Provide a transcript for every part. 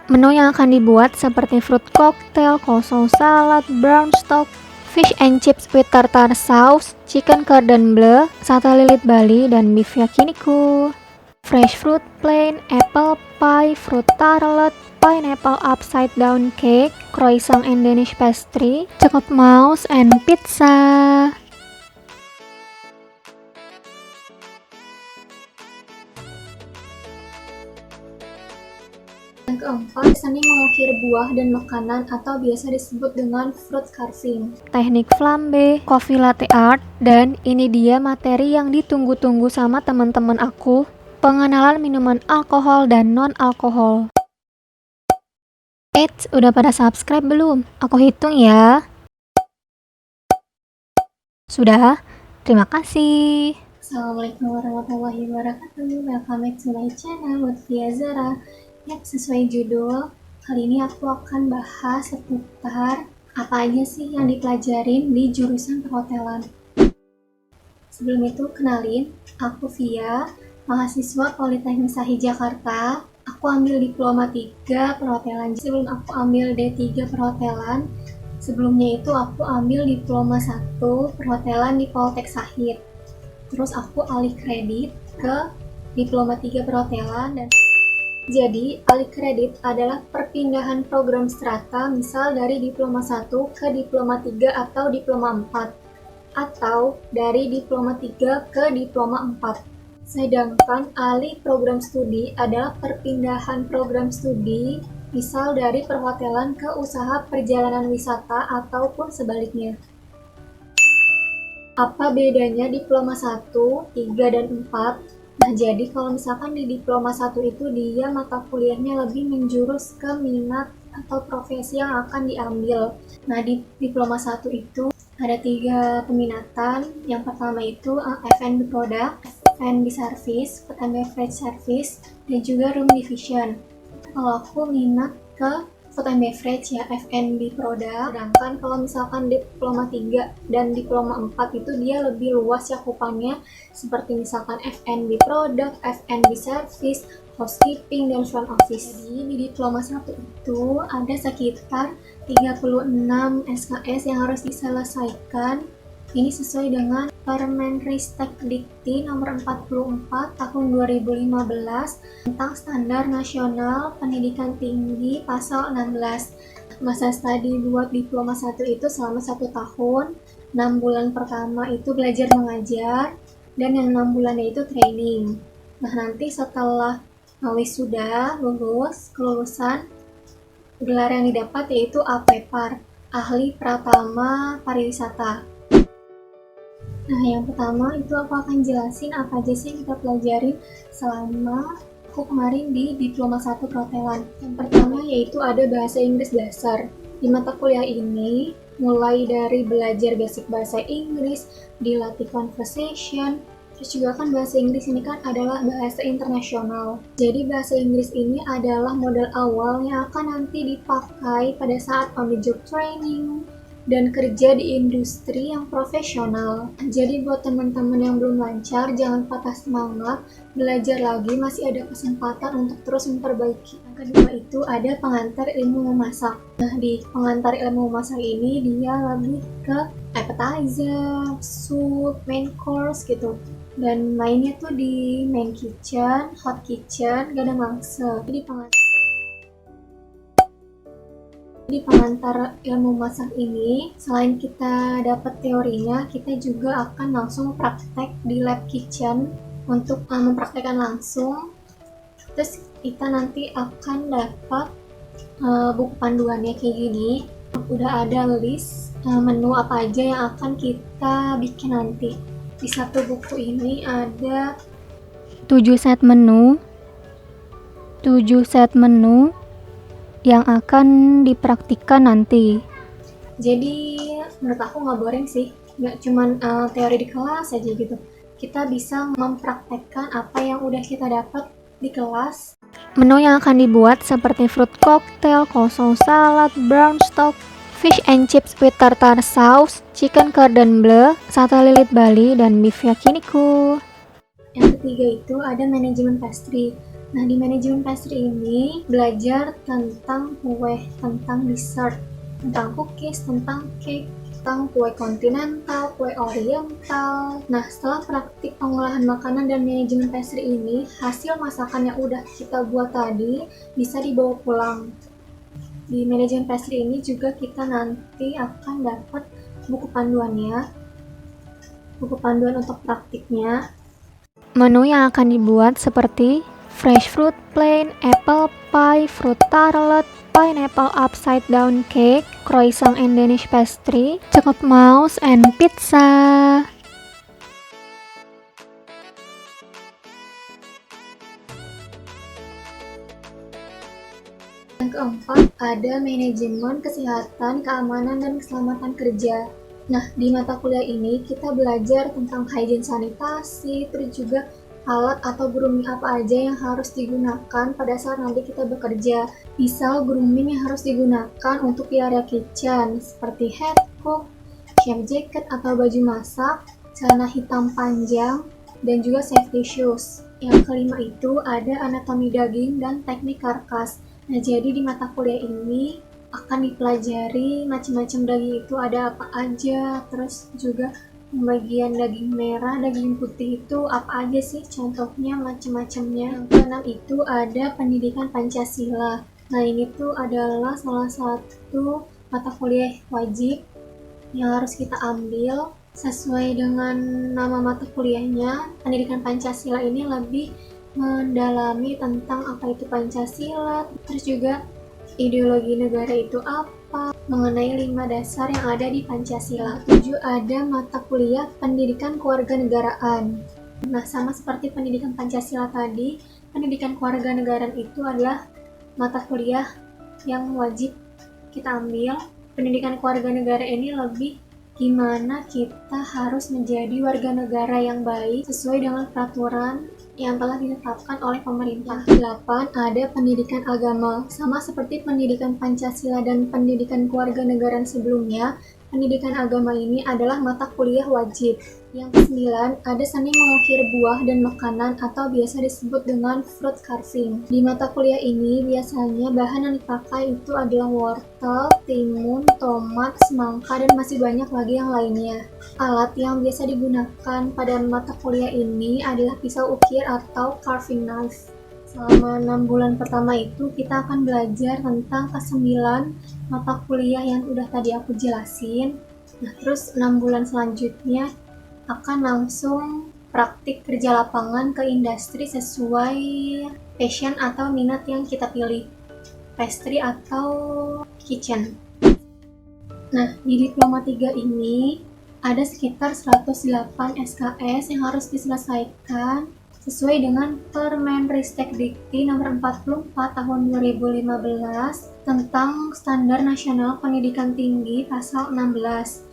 Menu yang akan dibuat seperti fruit cocktail, coleslaw salad, brown stock, fish and chips with tartar sauce, chicken cordon bleu, sate lilit Bali, dan beef yakiniku. Fresh fruit plain, apple pie, fruit tartlet, pineapple upside down cake, croissant and Danish pastry, chocolate mouse, and pizza. Yang keempat, seni mengukir buah dan makanan atau biasa disebut dengan fruit carving. Teknik flambe, coffee latte art, dan ini dia materi yang ditunggu-tunggu sama teman-teman aku, pengenalan minuman alkohol dan non-alkohol. Eits, udah pada subscribe belum? Aku hitung ya. Sudah? Terima kasih. Assalamualaikum warahmatullahi wabarakatuh. Welcome back to my channel, Lutfia Zara. Yap, sesuai judul, kali ini aku akan bahas seputar apa aja sih yang dipelajarin di jurusan perhotelan. Sebelum itu, kenalin, aku Via, mahasiswa Politeknik Sahid Jakarta. Aku ambil diploma 3 perhotelan. Sebelum aku ambil D3 perhotelan, sebelumnya itu aku ambil diploma 1 perhotelan di Poltek Sahid. Terus aku alih kredit ke diploma 3 perhotelan dan jadi, alih kredit adalah perpindahan program strata, misal dari diploma 1 ke diploma 3 atau diploma 4, atau dari diploma 3 ke diploma 4. Sedangkan alih program studi adalah perpindahan program studi, misal dari perhotelan ke usaha perjalanan wisata ataupun sebaliknya. Apa bedanya diploma 1, 3, dan 4? Nah, jadi kalau misalkan di diploma 1 itu dia mata kuliahnya lebih menjurus ke minat atau profesi yang akan diambil. Nah, di diploma 1 itu ada 3 peminatan. Yang pertama itu F&B Product, F&B Service, Food and Beverage Service, dan juga Room Division. Kalau aku minat ke Food and Beverage ya, F&B Product. Sedangkan kalau misalkan diploma 3 dan diploma 4 itu dia lebih luas cakupannya, seperti misalkan F&B Product, F&B Service, Housekeeping, dan Front Office. Jadi di diploma 1 itu ada sekitar 36 SKS yang harus diselesaikan. Ini sesuai dengan Permenristek Dikti nomor 44 tahun 2015 tentang Standar Nasional Pendidikan Tinggi pasal 16. Masa studi buat diploma 1 itu selama 1 tahun, 6 bulan pertama itu belajar mengajar, dan yang 6 bulannya itu training. Nah, nanti setelah wisuda, kelulusan, gelar yang didapat yaitu APPAR, Ahli Pratama Pariwisata. Nah, yang pertama itu aku akan jelasin apa aja sih yang kita pelajarin selama aku kemarin di diploma 1 perhotelan. Yang pertama yaitu ada bahasa Inggris dasar. Di mata kuliah ini, mulai dari belajar basic bahasa Inggris, dilatih conversation, terus juga kan bahasa Inggris ini kan adalah bahasa internasional. Jadi bahasa Inggris ini adalah modal awal yang akan nanti dipakai pada saat on the job training dan kerja di industri yang profesional. Jadi buat teman-teman yang belum lancar, jangan patah semangat, belajar lagi, masih ada kesempatan untuk terus memperbaiki. Yang kedua itu ada pengantar ilmu memasak. Nah, di pengantar ilmu memasak ini dia lebih ke appetizer, soup, main course gitu. Dan mainnya tuh di main kitchen, hot kitchen, gak ada mangsa. Di pengantar ilmu masak ini, selain kita dapat teorinya, kita juga akan langsung praktek di lab kitchen untuk mempraktekkan langsung. Terus kita nanti akan dapat buku panduannya kayak gini. Udah ada list menu apa aja yang akan kita bikin nanti. Di satu buku ini ada 7 set menu yang akan dipraktikkan nanti. Jadi menurut aku nggak boring sih, nggak cuman teori di kelas aja gitu. Kita bisa mempraktekkan apa yang udah kita dapat di kelas. Menu yang akan dibuat seperti fruit cocktail, coleslaw salad, brown stock, fish and chips with tartar sauce, chicken cordon bleu, sate lilit Bali, dan beef yakiniku. Yang ketiga itu ada manajemen pastry. Nah, di manajemen pastry ini belajar tentang kue, tentang dessert, tentang cookies, tentang cake, tentang kue kontinental, kue oriental. Nah, setelah praktik pengolahan makanan dan manajemen pastry ini, hasil masakan yang udah kita buat tadi bisa dibawa pulang. Di manajemen pastry ini juga kita nanti akan dapat buku panduannya, buku panduan untuk praktiknya. Menu yang akan dibuat seperti fresh fruit plain, apple pie, fruit tartlet, pineapple upside down cake, croissant and Danish pastry, chocolate mouse, and pizza. Yang keempat, ada manajemen kesehatan, keamanan, dan keselamatan kerja. Nah, di mata kuliah ini kita belajar tentang hygiene sanitasi, terus juga alat atau grooming apa aja yang harus digunakan pada saat nanti kita bekerja. Misal grooming yang harus digunakan untuk di area kitchen, seperti head cook, chef jacket atau baju masak, celana hitam panjang, dan juga safety shoes. Yang kelima itu ada anatomi daging dan teknik karkas. Nah, jadi di mata kuliah ini akan dipelajari macam-macam daging itu ada apa aja, terus juga bagian daging merah, daging putih itu apa aja sih, contohnya macam-macamnya. Yang keenam itu ada pendidikan Pancasila. Nah, ini tuh adalah salah satu mata kuliah wajib yang harus kita ambil. Sesuai dengan nama mata kuliahnya, pendidikan Pancasila ini lebih mendalami tentang apa itu Pancasila, terus juga ideologi negara itu apa, mengenai 5 dasar yang ada di Pancasila. 7 ada mata kuliah pendidikan kewarganegaraan. Nah, sama seperti pendidikan Pancasila tadi, pendidikan kewarganegaraan itu adalah mata kuliah yang wajib kita ambil. Pendidikan kewarganegaraan ini lebih gimana kita harus menjadi warga negara yang baik sesuai dengan peraturan yang telah ditetapkan oleh pemerintah. 8 ada pendidikan agama. Sama seperti pendidikan Pancasila dan pendidikan kewarganegaraan sebelumnya, pendidikan agama ini adalah mata kuliah wajib. Yang ke-9 ada seni mengukir buah dan makanan atau biasa disebut dengan fruit carving. Di mata kuliah ini biasanya bahan yang dipakai itu adalah wortel, timun, tomat, semangka, dan masih banyak lagi yang lainnya. Alat yang biasa digunakan pada mata kuliah ini adalah pisau ukir atau carving knife. Selama 6 bulan pertama itu kita akan belajar tentang ke-9 mata kuliah yang udah tadi aku jelasin. Nah, terus 6 bulan selanjutnya akan langsung praktik kerja lapangan ke industri sesuai passion atau minat yang kita pilih, pastry atau kitchen. Nah, di diploma 3 ini ada sekitar 108 SKS yang harus diselesaikan sesuai dengan Permenristek Dikti nomor 44 tahun 2015 tentang Standar Nasional Pendidikan Tinggi pasal 16.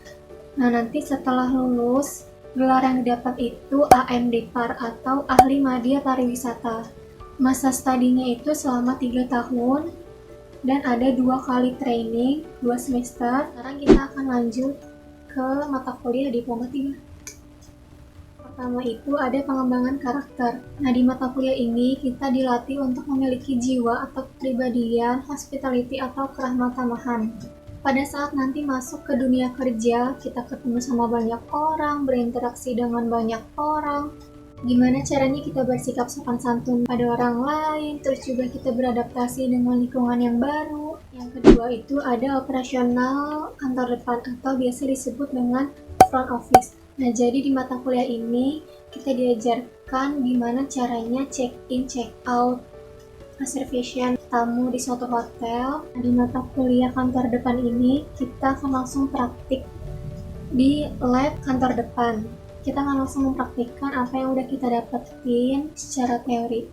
Nah, nanti setelah lulus, gelar yang didapat itu AMDPAR atau Ahli Madya Pariwisata. Masa studinya itu selama 3 tahun dan ada 2 kali training, 2 semester. Sekarang kita akan lanjut ke mata kuliah diploma 3. Pertama itu ada pengembangan karakter. Nah, di mata kuliah ini kita dilatih untuk memiliki jiwa atau kepribadian, hospitality atau keramah tamahan. Pada saat nanti masuk ke dunia kerja, kita ketemu sama banyak orang, berinteraksi dengan banyak orang. Gimana caranya kita bersikap sopan santun pada orang lain, terus juga kita beradaptasi dengan lingkungan yang baru. Yang kedua itu ada operasional kantor depan atau biasa disebut dengan front office. Nah, jadi di mata kuliah ini kita diajarkan gimana caranya check in, check out, reservation tamu di suatu hotel. Di mata kuliah kantor depan ini kita akan langsung praktik di lab kantor depan. Kita akan langsung mempraktikkan apa yang udah kita dapetin secara teori.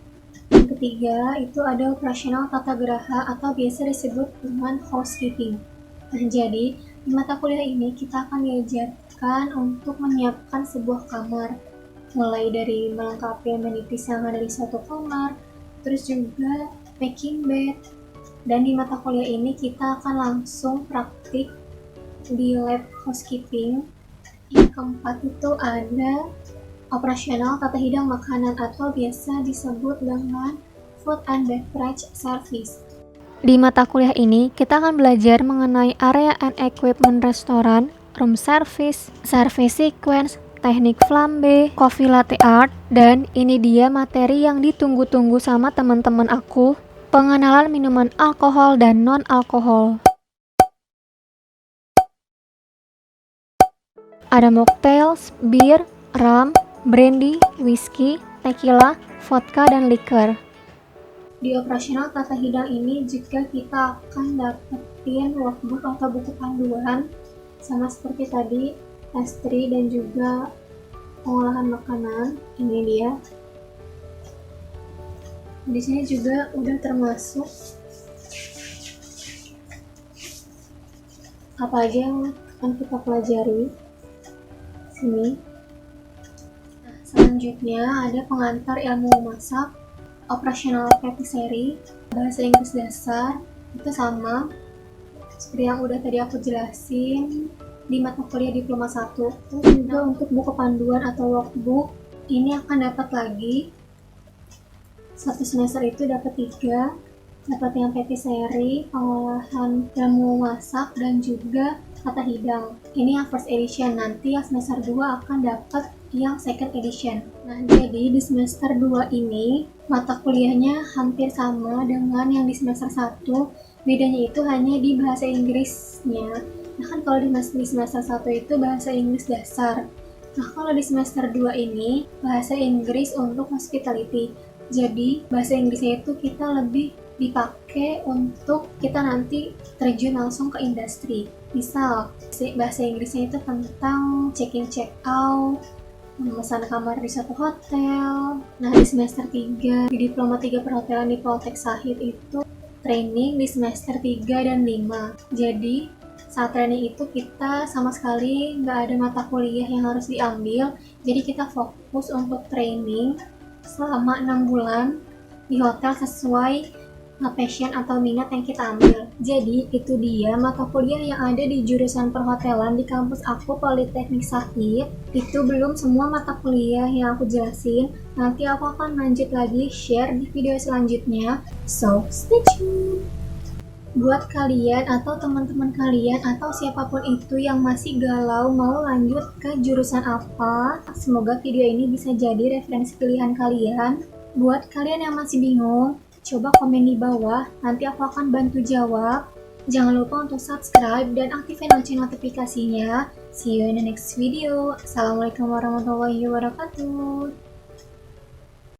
Yang ketiga itu ada operasional tata geraha atau biasa disebut dengan housekeeping. Nah, jadi di mata kuliah ini kita akan diajarkan untuk menyiapkan sebuah kamar, mulai dari melengkapi amenities yang ada di suatu kamar, terus juga packing bed. Dan di mata kuliah ini kita akan langsung praktik di lab housekeeping. Yang keempat itu ada operasional tata hidang makanan atau biasa disebut dengan Food and Beverage Service. Di mata kuliah ini, kita akan belajar mengenai area and equipment restoran, room service, service sequence, teknik flambe, coffee latte art, dan ini dia materi yang ditunggu-tunggu sama teman-teman aku, pengenalan minuman alkohol dan non-alkohol. Ada mocktails, bir, rum, brandy, whiskey, tequila, vodka, dan liquor. Di operasional tata hidang ini juga kita akan dapetin workbook atau buku panduan sama seperti tadi pastry dan juga pengolahan makanan. Ini dia. Di sini juga udah termasuk apa aja yang akan kita pelajari. Sini. Nah, selanjutnya ada pengantar ilmu memasak, operasional patisserie, bahasa Inggris dasar, itu sama seperti yang udah tadi aku jelasin di mata kuliah diploma 1. Terus juga untuk buku panduan atau workbook ini akan dapat lagi satu semester itu dapat 3, dapat yang patisserie, pengolahan ilmu masak, dan juga tata hidang. Ini yang first edition, nanti yang semester 2 akan dapat yang second edition. Nah, jadi di semester 2 ini mata kuliahnya hampir sama dengan yang di semester 1. Bedanya itu hanya di bahasa Inggrisnya. Nah, kan kalau di semester 1 itu bahasa Inggris dasar. Nah, kalau di semester 2 ini bahasa Inggris untuk hospitality. Jadi, bahasa Inggrisnya itu kita lebih dipakai untuk kita nanti terjun langsung ke industri. Misal, bahasa Inggrisnya itu tentang check-in check-out, memesan kamar di suatu hotel. Nah, di semester 3 di diploma 3 perhotelan di Poltek Sahid itu training di semester 3 dan 5. Jadi saat training itu kita sama sekali nggak ada mata kuliah yang harus diambil, jadi kita fokus untuk training selama 6 bulan di hotel sesuai passion atau minat yang kita ambil. Jadi itu dia mata kuliah yang ada di jurusan perhotelan di kampus aku Politeknik Sahid. Itu belum semua mata kuliah yang aku jelasin. Nanti aku akan lanjut lagi share di video selanjutnya. So stay tuned. Buat kalian atau teman-teman kalian atau siapapun itu yang masih galau mau lanjut ke jurusan apa, semoga video ini bisa jadi referensi pilihan kalian. Buat kalian yang masih bingung, coba komen di bawah, nanti aku akan bantu jawab. Jangan lupa untuk subscribe dan aktifin lonceng notifikasinya. See you in the next video. Assalamualaikum warahmatullahi wabarakatuh.